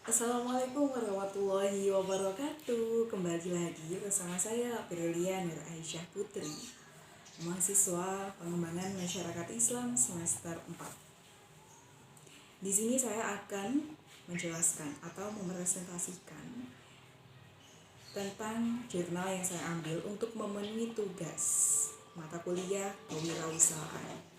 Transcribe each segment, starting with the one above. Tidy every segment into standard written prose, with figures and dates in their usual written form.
Assalamualaikum warahmatullahi wabarakatuh. Kembali lagi bersama saya Aurelia Nur Aisyah Putri, mahasiswa pengembangan masyarakat Islam semester 4. Di sini saya akan menjelaskan atau mepresentasikan tentang jurnal yang saya ambil untuk memenuhi tugas mata kuliah kewirausahaan.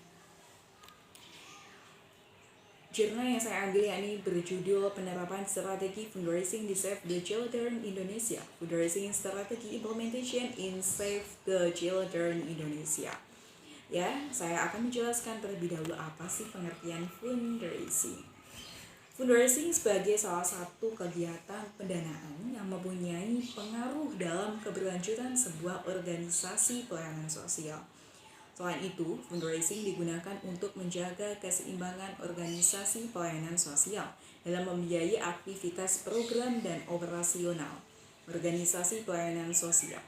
Jurnal yang saya ambil yakni berjudul Penerapan Strategi Fundraising di Save the Children Indonesia, Fundraising Strategy Implementation in Save the Children Indonesia. Ya, saya akan menjelaskan terlebih dahulu apa sih pengertian fundraising. Fundraising sebagai salah satu kegiatan pendanaan yang mempunyai pengaruh dalam keberlanjutan sebuah organisasi pelayanan sosial. Selain itu, fundraising digunakan untuk menjaga keseimbangan organisasi pelayanan sosial dalam membiayai aktivitas program dan operasional organisasi pelayanan sosial.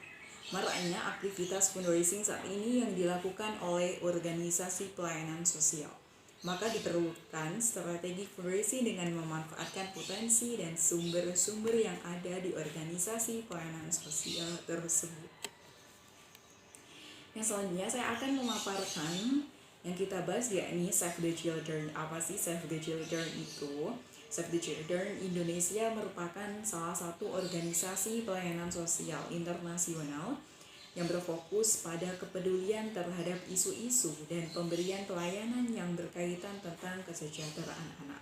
Maraknya aktivitas fundraising saat ini yang dilakukan oleh organisasi pelayanan sosial. Maka diperlukan strategi fundraising dengan memanfaatkan potensi dan sumber-sumber yang ada di organisasi pelayanan sosial tersebut. Yang selanjutnya saya akan memaparkan yang kita bahas yakni Save the Children. Apa sih Save the Children itu? Save the Children Indonesia merupakan salah satu organisasi pelayanan sosial internasional yang berfokus pada kepedulian terhadap isu-isu dan pemberian pelayanan yang berkaitan tentang kesejahteraan anak.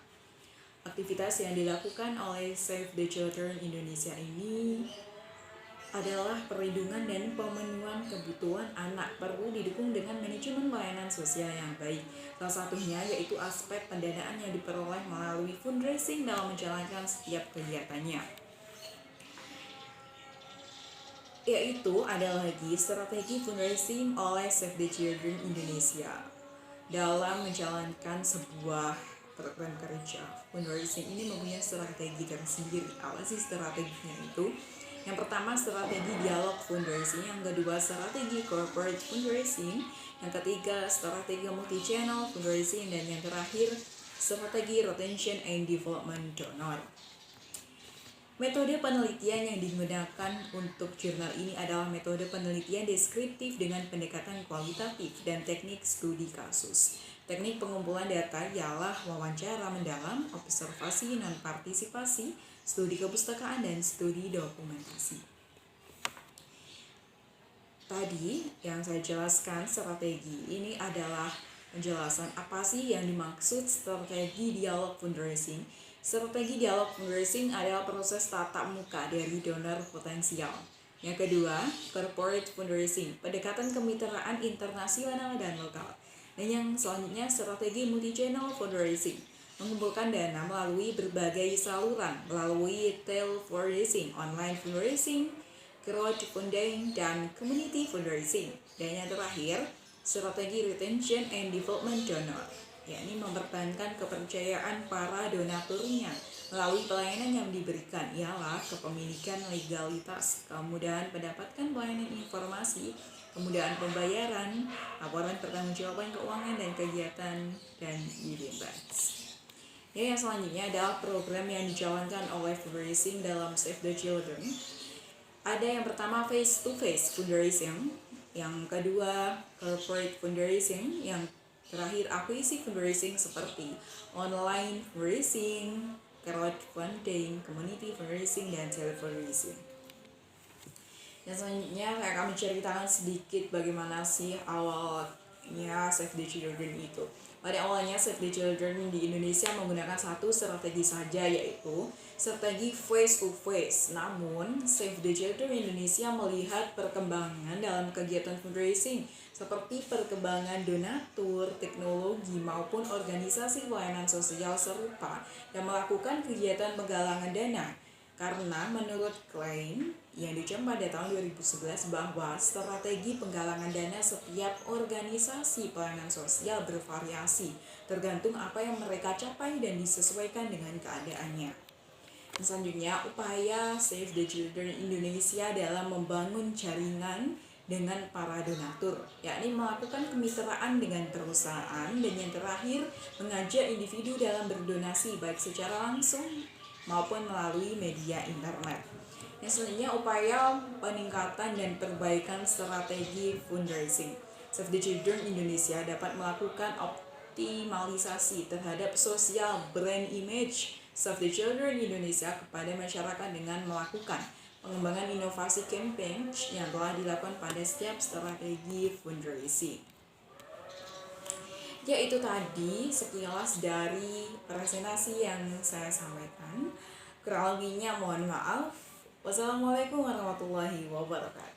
Aktivitas yang dilakukan oleh Save the Children Indonesia ini adalah perlindungan dan pemenuhan kebutuhan anak perlu didukung dengan manajemen pelayanan sosial yang baik. Salah satunya yaitu aspek pendanaan yang diperoleh melalui fundraising dalam menjalankan setiap kegiatannya. Yaitu ada lagi strategi fundraising oleh Save the Children Indonesia dalam menjalankan sebuah program kerja. Fundraising ini mempunyai strategi tersendiri. Apa sih strateginya itu? Yang pertama strategi dialog fundraising, yang kedua strategi corporate fundraising, yang ketiga strategi multi-channel fundraising, dan yang terakhir strategi retention and development donor. Metode penelitian yang digunakan untuk jurnal ini adalah metode penelitian deskriptif dengan pendekatan kualitatif dan teknik studi kasus. Teknik pengumpulan data ialah wawancara mendalam, observasi non-partisipasi, studi kepustakaan, dan studi dokumentasi. Tadi yang saya jelaskan strategi ini adalah penjelasan apa sih yang dimaksud strategi dialog fundraising. Strategi dialog fundraising adalah proses tatap muka dari donor potensial. Yang kedua, corporate fundraising, pendekatan kemitraan internasional dan lokal. Dan yang selanjutnya strategi multi-channel fundraising, mengumpulkan dana melalui berbagai saluran, melalui retail fundraising, online fundraising, crowdfunding, dan community fundraising. Dan yang terakhir, strategi retention and development donor, yakni mempertahankan kepercayaan para donaturnya melalui pelayanan yang diberikan, ialah kepemilikan legalitas, kemudahan mendapatkan pelayanan informasi, kemudahan pembayaran, laporan pertanggungjawaban keuangan dan kegiatan, dan bebas. Ya, yang selanjutnya adalah program yang dijalankan oleh fundraising dalam Save the Children. Ada yang pertama face-to-face fundraising, yang kedua corporate fundraising, yang terakhir akuisisi fundraising seperti online fundraising, crowdfunding, community fundraising, dan telefundraising. Yang selanjutnya saya akan menceritakan sedikit bagaimana sih awalnya Save the Children itu. Pada awalnya Save the Children di Indonesia menggunakan satu strategi saja, yaitu strategi face to face. Namun Save the Children Indonesia melihat perkembangan dalam kegiatan fundraising seperti perkembangan donatur, teknologi maupun organisasi pelayanan sosial serupa yang melakukan kegiatan penggalangan dana. Karena menurut klaim yang dicap pada tahun 2011 bahwa strategi penggalangan dana setiap organisasi pelayanan sosial bervariasi tergantung apa yang mereka capai dan disesuaikan dengan keadaannya. Selanjutnya, upaya Save the Children Indonesia dalam membangun jaringan dengan para donatur, yakni melakukan kemitraan dengan perusahaan, dan yang terakhir mengajak individu dalam berdonasi baik secara langsung maupun melalui media internet. Yang selanjutnya, upaya peningkatan dan perbaikan strategi fundraising. Save the Children Indonesia dapat melakukan optimalisasi terhadap sosial brand image Save the Children Indonesia kepada masyarakat dengan melakukan pengembangan inovasi campaign yang telah dilakukan pada setiap strategi fundraising. Ya, itu tadi sekilas dari presentasi yang saya sampaikan. Kurang lebihnya mohon maaf. Wassalamualaikum warahmatullahi wabarakatuh.